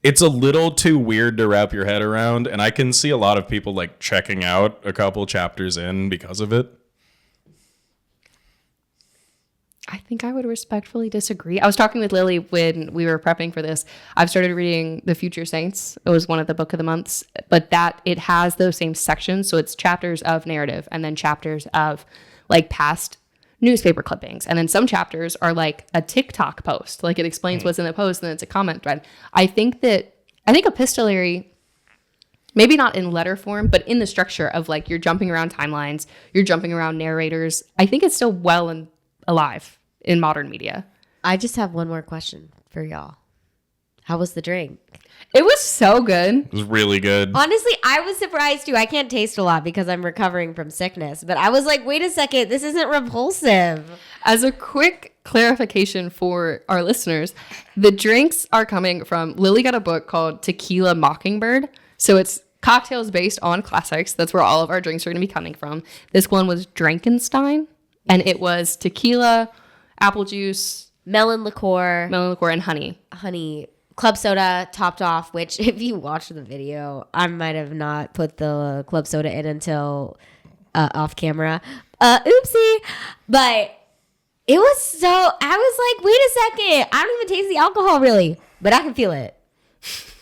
S3: it's a little too weird to wrap your head around. And I can see a lot of people like checking out a couple chapters in because of it.
S2: I think I would respectfully disagree. I was talking with Lily when we were prepping for this. I've started reading The Future Saints. It was one of the book of the months, but that it has those same sections. So it's chapters of narrative and then chapters of like past newspaper clippings. And then some chapters are like a TikTok post. Like it explains what's in the post and then it's a comment thread. I think epistolary, maybe not in letter form, but in the structure of like you're jumping around timelines, you're jumping around narrators. I think it's still well and alive in modern media.
S1: I just have one more question for y'all. How was the drink?
S2: It was so good.
S3: It was really good.
S1: Honestly, I was surprised too. I can't taste a lot because I'm recovering from sickness, but I was like, wait a second, this isn't repulsive.
S2: As a quick clarification for our listeners, the drinks are coming from, Lily got a book called Tequila Mockingbird. So it's cocktails based on classics. That's where all of our drinks are going to be coming from. This one was Frankenstein, and it was tequila, apple juice,
S1: Melon liqueur,
S2: and honey.
S1: Club soda topped off, which if you watch the video, I might have not put the club soda in until off camera. Oopsie. But it was so, I was like, wait a second. I don't even taste the alcohol really, but I can feel it.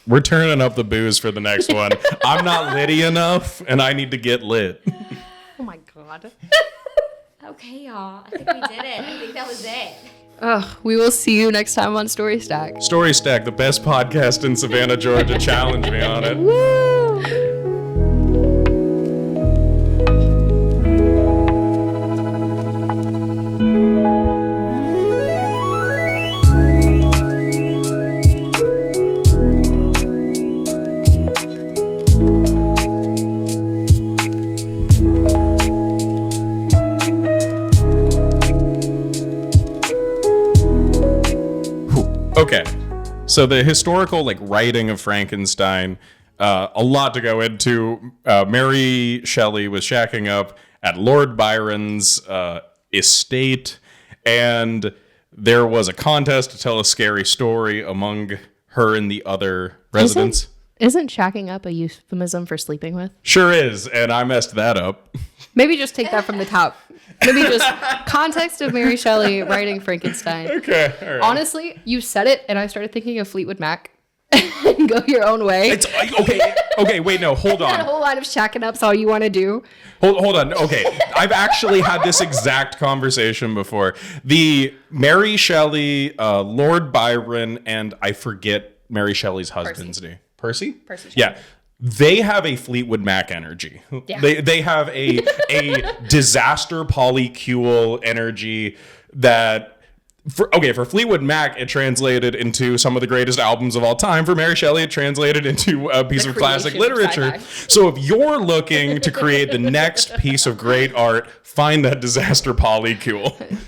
S3: We're turning up the booze for the next one. I'm not litty enough and I need to get lit.
S2: Oh my God.
S1: Okay, y'all. I think we did it. I think that was it.
S2: We will see you next time on Story Stack.
S3: Story Stack, the best podcast in Savannah, Georgia. Challenge me on it.
S1: Woo!
S3: Okay, so the historical like writing of Frankenstein, a lot to go into. Mary Shelley was shacking up at Lord Byron's estate, and there was a contest to tell a scary story among her and the other residents.
S2: Isn't shacking up a euphemism for sleeping with?
S3: Sure is, and I messed that up.
S2: Maybe just take that from the top. Maybe just context of Mary Shelley writing Frankenstein.
S3: Okay, all right.
S2: Honestly, you said it, and I started thinking of Fleetwood Mac. Go your own way.
S3: It's okay. Wait, no, hold
S2: That
S3: on.
S2: whole line of shacking up's all you want to do.
S3: Hold on. Okay, I've actually had this exact conversation before. The Mary Shelley, Lord Byron, and I forget Mary Shelley's husband's name. Percy?
S2: Percy Shelley.
S3: Yeah. they have a Fleetwood Mac energy.
S2: Yeah.
S3: They have a disaster polycule energy that for Fleetwood Mac, it translated into some of the greatest albums of all time. For Mary Shelley, it translated into a piece of classic literature. So if you're looking to create the next piece of great art, find that disaster polycule.